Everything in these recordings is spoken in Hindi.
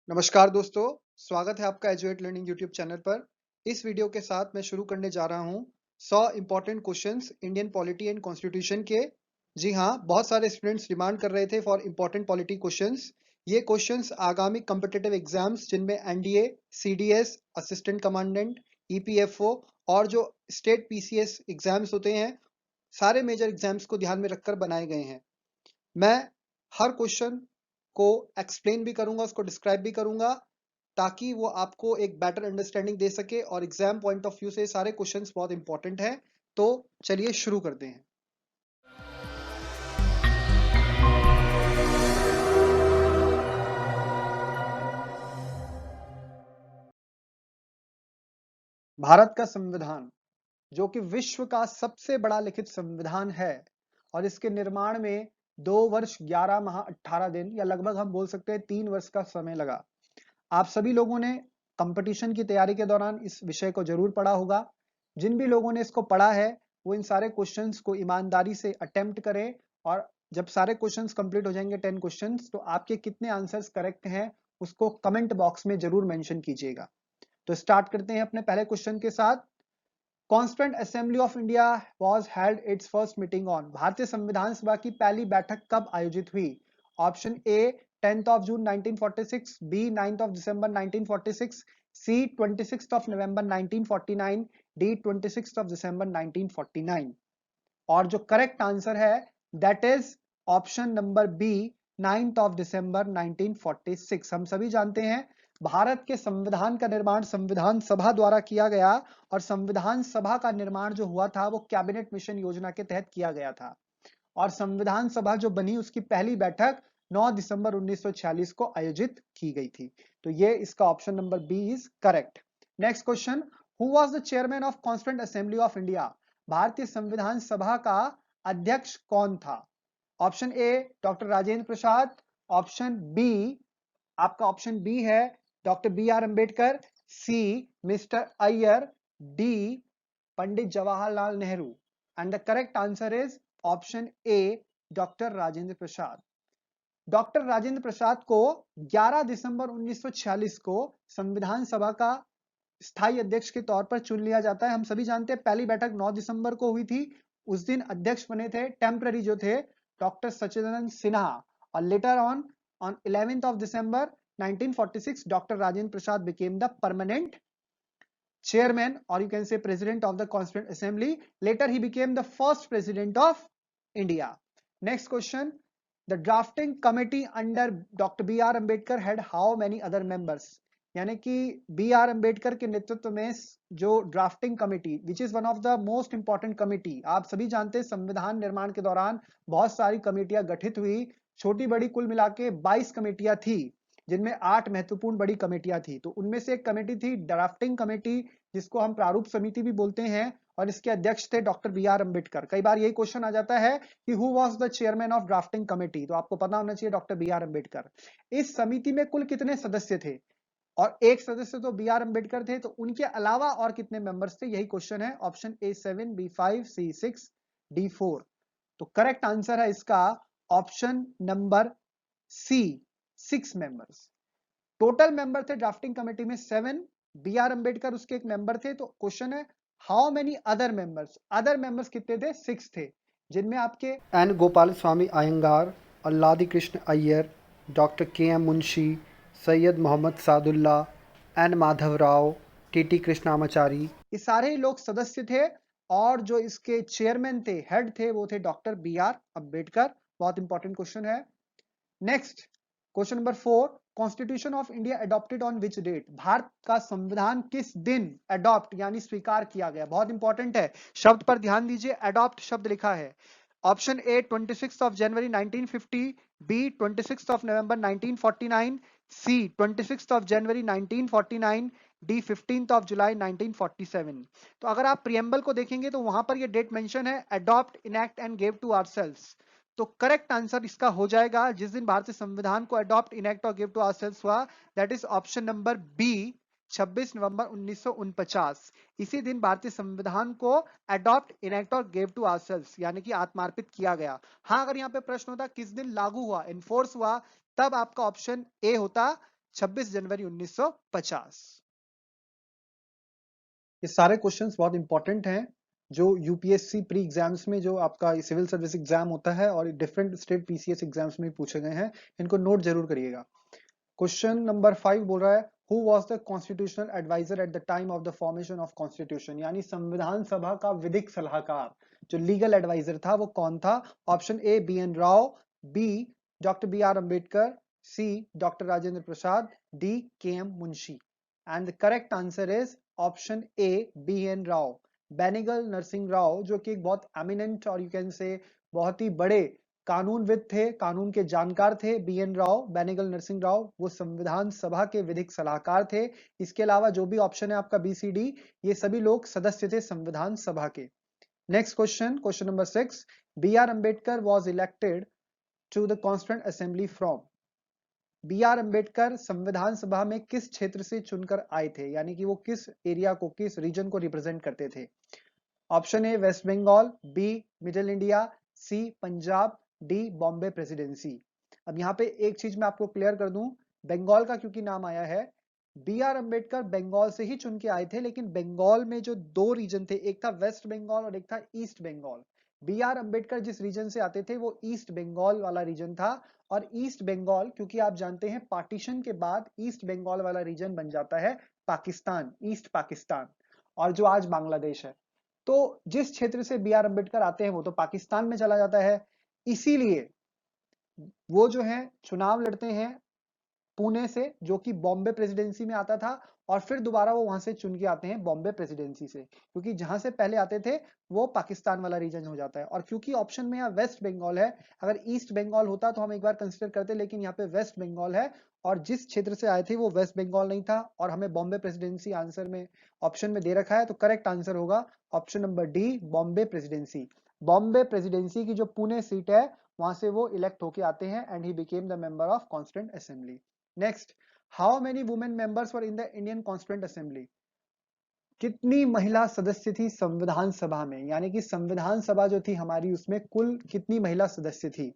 नमस्कार दोस्तों, स्वागत है आपका एजुएट लर्निंग यूट्यूब चैनल पर। इस वीडियो के साथ मैं शुरू करने जा रहा हूं 100 important questions Indian polity and constitution के। जी हाँ, बहुत सारे स्टूडेंट्स डिमांड कर रहे थे फॉर इंपॉर्टेंट पॉलिटी क्वेश्चंस। ये क्वेश्चंस आगामी कम्पिटिटिव एग्जाम्स जिनमें NDA, CDS, assistant commandant, EPFO और जो स्टेट पीसीएस एग्जाम्स होते हैं, सारे मेजर एग्जाम्स को ध्यान में रखकर बनाए गए हैं। मैं हर क्वेश्चन को एक्सप्लेन भी करूंगा, उसको डिस्क्राइब भी करूंगा, ताकि वो आपको एक बेटर अंडरस्टैंडिंग दे सके और एग्जाम पॉइंट ऑफ व्यू से सारे क्वेश्चंस बहुत इंपॉर्टेंट हैं। तो चलिए शुरू करते हैं। भारत का संविधान, जो कि विश्व का सबसे बड़ा लिखित संविधान है और इसके निर्माण में 2 वर्ष 11 माह 18 दिन या लगभग हम बोल सकते हैं 3 वर्ष का समय लगा। आप सभी लोगों ने कंपटीशन की तैयारी के दौरान इस विषय को जरूर पढ़ा होगा। जिन भी लोगों ने इसको पढ़ा है वो इन सारे क्वेश्चंस को ईमानदारी से अटेम्प्ट करें और जब सारे क्वेश्चंस कंप्लीट हो जाएंगे 10 क्वेश्चंस, तो आपके कितने आंसर्स करेक्ट हैं उसको कमेंट बॉक्स में जरूर मेंशन कीजिएगा। तो स्टार्ट करते हैं अपने पहले क्वेश्चन के साथ। Constituent assembly of India was held its first meeting on. भारतीय संविधान सभा की पहली बैठक कब आयोजित हुई? Option A 10th of June 1946, B 9th of December 1946, C 26th of November 1949, D 26th of December 1949। और जो करेक्ट आंसर है that is option number B 9th of December 1946। हम सभी जानते हैं भारत के संविधान का निर्माण संविधान सभा द्वारा किया गया और संविधान सभा का निर्माण जो हुआ था वो कैबिनेट मिशन योजना के तहत किया गया था और संविधान सभा जो बनी उसकी पहली बैठक 9 दिसंबर 1946 को आयोजित की गई थी। तो ये इसका option number B is correct. Next question, who was the chairman of constituent assembly of India? भारतीय संविधान सभा का अध्यक्ष कौन था? Option A doctor Rajendra Prasad, option B, आपका ऑप्शन बी है doctor B R Ambedkar, C mister Iyer, D Pandit Jawaharlal Nehru. And the correct answer is option A doctor Rajendra Prasad. Doctor Rajendra Prasad को 11 दिसंबर 1946 को संविधान सभा का स्थायी अध्यक्ष के तौर पर चुन लिया जाता है। हम सभी जानते हैं पहली बैठक 9 दिसंबर को हुई थी। उस दिन अध्यक्ष बने थे टेम्पररी जो थे डॉक्टर सच्चिदानंद सिन्हा और later on 11th of December 1946 Dr. Rajendra Prasad became the permanent chairman, or you can say president of the Constituent Assembly. Later he became the first president of India. Next question, the drafting committee under Dr. B R Ambedkar had how many other members? यानी कि बी आर अम्बेडकर के नेतृत्व में जो drafting committee which is one of the most important committee, आप सभी जानते हैं संविधान निर्माण के दौरान बहुत सारी कमेटियां गठित हुई, छोटी बड़ी कुल मिला के 22 कमेटियां थी जिनमें 8 महत्वपूर्ण बड़ी कमेटियां थी। तो उनमें से एक कमेटी थी ड्राफ्टिंग कमेटी जिसको हम प्रारूप समिति भी बोलते हैं और इसके अध्यक्ष थे डॉक्टर बी आर अम्बेडकर। कई बार यही क्वेश्चन आ जाता है कि who was the chairman of drafting committee, तो आपको पता होना चाहिए डॉक्टर बी आर अम्बेडकर। इस समिति में कुल कितने सदस्य थे? और एक सदस्य तो बी आर अम्बेडकर थे, तो उनके अलावा और कितने मेंबर्स थे, यही क्वेश्चन है। Option A 7, B 5, C 6, D 4। तो करेक्ट आंसर है इसका option number C 6 members. Total member थे ड्राफ्टिंग कमेटी में 7, बी आर अम्बेडकर उसके एक मेंबर थे। तो क्वेश्चन है how many other members, other members कितने थे? 6 थे, जिनमें आपके N Gopalaswami Ayyangar, Alladi Krishna Iyer, doctor K M Munshi, Syed Mohammad Saadulla, N Madhav Rao, T T Krishnamachari, ये सारे ही लोग सदस्य थे। और जो इसके चेयरमैन थे, हेड थे, वो थे डॉक्टर बी आर अम्बेडकर। बहुत इंपॉर्टेंट क्वेश्चन है। Next question number 4, constitution of India adopted on which date? Bharat का संविधान किस दिन अडॉप्ट यानी स्वीकार किया गया? बहुत इंपॉर्टेंट है, शब्द पर ध्यान दीजिए, अडॉप्ट शब्द लिखा है। Option A 26 of January 1950, B 26 of November 1949, C 26 of January 1949, D 15 of July 1947। तो अगर आप प्रियम्बल को देखेंगे तो वहां पर ये डेट मेंशन है, adopt, enact and give to ourselves. तो करेक्ट आंसर इसका हो जाएगा जिस दिन भारतीय संविधान को अडॉप्ट, इनैक्ट और गिव टू आवरसेल्व्स हुआ, that is option number B 26 November 1949। इसी दिन भारतीय संविधान को अडॉप्ट, इनैक्ट और गिव टू आवरसेल्व्स यानी कि आत्मार्पित किया गया। हाँ, अगर यहाँ पे प्रश्न होता किस दिन लागू हुआ, इन्फोर्स हुआ, तब आपका ऑप्शन ए होता 26 जनवरी 1950। ये सारे क्वेश्चंस बहुत इंपॉर्टेंट हैं जो यूपीएससी प्री एग्जाम्स में जो आपका सिविल सर्विस एग्जाम होता है और डिफरेंट स्टेट पीसीएस एग्जाम्स में पूछे गए हैं, इनको नोट जरूर करिएगा। क्वेश्चन नंबर 5 बोल रहा है who was the constitutional advisor at the time of the formation of constitution, यानी संविधान सभा का विधिक सलाहकार जो लीगल एडवाइजर था वो कौन था? Option A B N Rao, B doctor B R Ambedkar, C doctor Rajendra Prasad, D K M Munshi. And the correct answer is option A B N Rao, Benegal Narasimha Rao, जो कि एक बहुत एमिनेंट और यू कैन से बहुत ही बड़े कानूनविद थे, कानून के जानकार थे। बी एन राव, बेनिगल नरसिंह राव, वो संविधान सभा के विधिक सलाहकार थे। इसके अलावा जो भी ऑप्शन है आपका बी सी डी, ये सभी लोग सदस्य थे संविधान सभा के। Next question, question number 6, B R Ambedkar was elected to the constituent assembly from. B R Ambedkar संविधान सभा में किस क्षेत्र से चुनकर आए थे, यानी कि वो किस एरिया को, किस रीजन को रिप्रेजेंट करते थे? Option A West Bengal, B Middle India, C Punjab, D Bombay presidency. अब यहाँ पे एक चीज मैं आपको क्लियर कर दूं, बंगाल का क्योंकि नाम आया है, बी आर अम्बेडकर बंगाल से ही चुन के आए थे, लेकिन बंगाल में जो दो रीजन थे, एक था वेस्ट बंगाल और एक था East Bengal. B R Ambedkar जिस रीजन से आते थे वो ईस्ट बंगाल वाला रीजन था, और ईस्ट बंगाल क्योंकि आप जानते हैं पार्टीशन के बाद ईस्ट बंगाल वाला रीजन बन जाता है पाकिस्तान, ईस्ट पाकिस्तान, और जो आज बांग्लादेश है। तो जिस क्षेत्र से बी आर अम्बेडकर आते हैं वो तो पाकिस्तान में चला जाता है, इसीलिए वो जो है चुनाव लड़ते हैं पुणे से, जो कि बॉम्बे प्रेसिडेंसी में आता था, और फिर दोबारा वो वहां से चुन के आते हैं बॉम्बे प्रेसिडेंसी से, क्योंकि जहां से पहले आते थे वो पाकिस्तान वाला रीजन हो जाता है। और क्योंकि ऑप्शन में यहाँ वेस्ट बंगाल है, अगर ईस्ट बंगाल होता तो हम एक बार कंसिडर करते, लेकिन यहाँ पे वेस्ट बंगाल है, और जिस क्षेत्र से आए थे वो वेस्ट बंगाल नहीं था, और हमें बॉम्बे प्रेसिडेंसी आंसर में ऑप्शन में दे रखा है, तो करेक्ट आंसर होगा option number D, Bombay presidency. Bombay presidency की जो पुणे सीट है वहां से वो इलेक्ट होके आते हैं, and he became the member of constituent assembly. Next, how many women members were in the Indian constituent assembly. कितनी महिला सदस्य थी संविधान सभा में, यानी कि संविधान सभा जो थी हमारी उसमें कुल कितनी महिला सदस्य थी?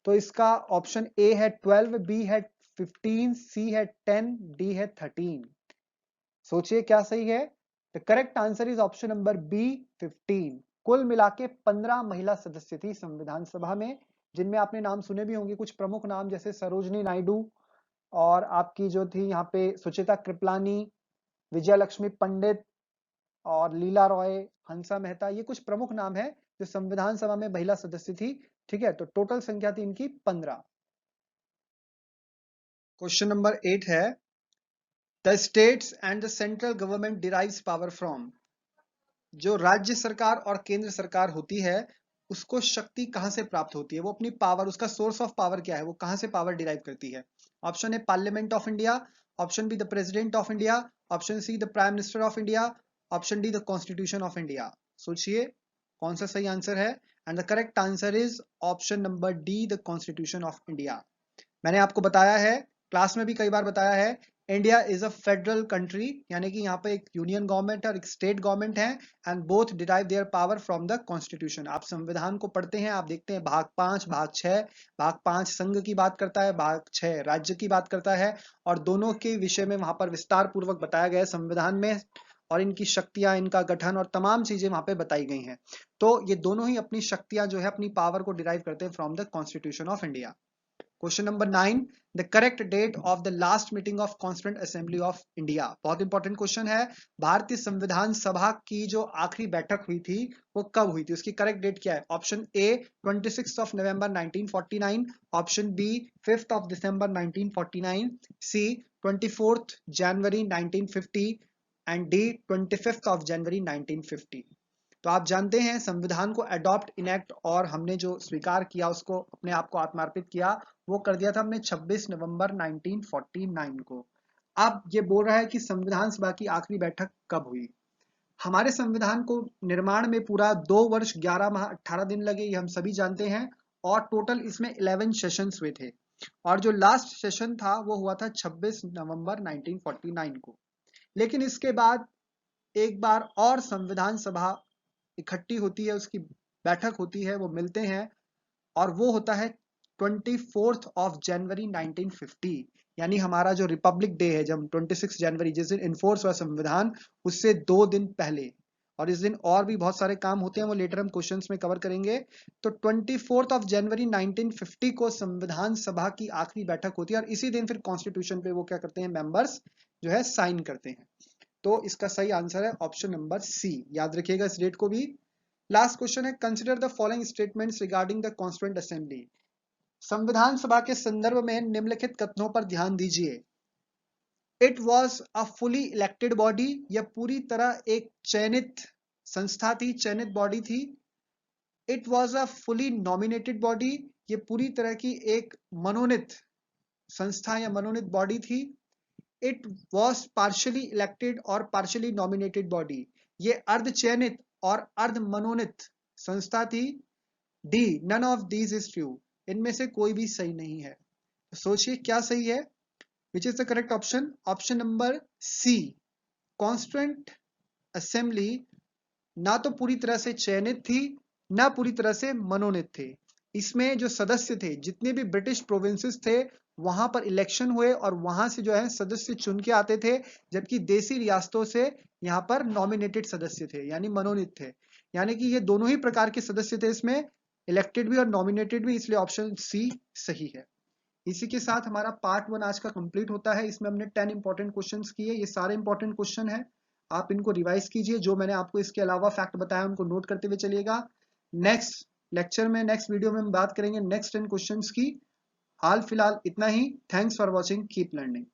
तो इसका ऑप्शन ए है 12, बी है 15, सी है 10, डी है 13। सोचिए क्या सही है? The correct answer is option number B 15। कुल मिला के 15 महिला सदस्य थी संविधान सभा में, जिनमें आपने नाम सुने भी होंगे कुछ प्रमुख नाम, जैसे सरोजनी नायडू, और आपकी जो थी यहाँ पे सुचिता कृपलानी, विजय लक्ष्मी पंडित, और लीला रॉय, हंसा मेहता, ये कुछ प्रमुख नाम है जो संविधान सभा में महिला सदस्य थी। ठीक है, तो टोटल संख्या थी इनकी 15। क्वेश्चन नंबर 8 है the states and the central government derives power from. जो राज्य सरकार और केंद्र सरकार होती है उसको शक्ति कहां से प्राप्त होती है, वो अपनी पावर, उसका सोर्स ऑफ पावर क्या है, वो कहां से पावर डिराइव करती है? Option A parliament of India, option be the president of India, option see the prime minister of India, option D the constitution of India. सोचिए कौन सा सही आंसर है, and the correct answer is option number D, the constitution of India. मैंने आपको बताया है, क्लास में भी कई बार बताया है, India is a federal country, यानी कि यहाँ पे एक यूनियन गवर्नमेंट और एक स्टेट गवर्नमेंट है, and both derive their power from the constitution. आप संविधान को पढ़ते हैं, आप देखते हैं भाग 5, भाग 6, भाग 5 संघ की बात करता है, भाग 6 राज्य की बात करता है, और दोनों के विषय में वहां पर विस्तार पूर्वक बताया गया है संविधान में, और इनकी शक्तियां, इनका गठन और तमाम चीजें वहां पे बताई गई हैं। तो ये दोनों ही अपनी शक्तियां जो है, अपनी पावर को डिराइव करते हैं from the constitution of India. Question number 9, the correct date of the last meeting of constituent assembly of India. बहुत इंपॉर्टेंट क्वेश्चन है, भारतीय संविधान सभा की जो आखिरी बैठक हुई थी वो कब हुई थी, उसकी करेक्ट डेट क्या है? Option A 26 of November 1949, option B 5 of December 1949, C 24 January 1950, and D 25 of January 1950। तो आप जानते हैं संविधान को अडॉप्ट, इनेक्ट और हमने जो स्वीकार किया, उसको अपने आप को आत्मार्पित किया, वो कर दिया था हमने 26 नवंबर 1949 को। अब ये बोल रहा है कि संविधान सभा की आखिरी बैठक कब हुई। हमारे संविधान को निर्माण में पूरा 2 वर्ष 11 माह 18 दिन लगे, ये हम सभी जानते हैं, और टोटल इसमें 11 सेशंस हुए थे, और जो लास्ट सेशन था वो हुआ था 26 नवंबर 1949 को। लेकिन इसके बाद एक बार और संविधान सभा इकट्ठी होती है, उसकी बैठक होती है, वो मिलते हैं, और वो होता है 24 ऑफ जनवरी 1950, यानी हमारा जो रिपब्लिक डे है, जब 26 जनवरी जिस दिन इन्फोर्स हुआ संविधान, उससे 2 दिन पहले। और इस दिन और भी बहुत सारे काम होते हैं, वो लेटर हम क्वेश्चंस में कवर करेंगे। तो 24 जनवरी 1950 को संविधान सभा की आखिरी बैठक होती है, और इसी दिन फिर कॉन्स्टिट्यूशन पे वो क्या करते हैं, मेंबर्स जो है साइन करते हैं। तो इसका सही आंसर है ऑप्शन नंबर सी, याद रखिएगा इस डेट को भी। लास्ट क्वेश्चन है, consider the following statements regarding the constituent assembly. संविधान सभा के संदर्भ में निम्नलिखित कथनों पर ध्यान दीजिए। It was a fully elected body, यह पूरी तरह एक चयनित संस्था थी, चयनित बॉडी थी। It was a fully nominated body, ये पूरी तरह की एक मनोनीत संस्था या मनोनीत बॉडी थी। इट वॉज पार्शली इलेक्टेड और पार्शली नॉमिनेटेड बॉडी, ये अर्ध चयनित और अर्ध मनोनीत संस्था थी। D, none of these is true, इनमें से कोई भी सही नहीं है। तो सोचिए क्या सही है, which is the correct option? Option number C, constituent assembly ना तो पूरी तरह से चयनित थी, ना पूरी तरह से मनोनीत थे। इसमें जो सदस्य थे, जितने भी ब्रिटिश प्रोविंसेस थे, वहां पर इलेक्शन हुए और वहां से जो है सदस्य चुन के आते थे, जबकि देसी रियासतों से यहाँ पर नॉमिनेटेड सदस्य थे, यानी मनोनीत थे। यानी कि ये दोनों ही प्रकार के सदस्य थे इसमें, इलेक्टेड भी और नॉमिनेटेड भी, इसलिए ऑप्शन सी सही है। इसी के साथ हमारा पार्ट 1 आज का कंप्लीट होता है। इसमें हमने 10 इंपॉर्टेंट क्वेश्चंस किए, ये सारे इंपॉर्टेंट क्वेश्चन हैं, आप इनको रिवाइज कीजिए। जो मैंने आपको इसके अलावा फैक्ट बताया उनको नोट करते हुए चलिएगा। नेक्स्ट लेक्चर में, नेक्स्ट वीडियो में हम बात करेंगे नेक्स्ट 10 क्वेश्चंस की। हाल फिलहाल इतना ही। Thanks for watching, keep learning.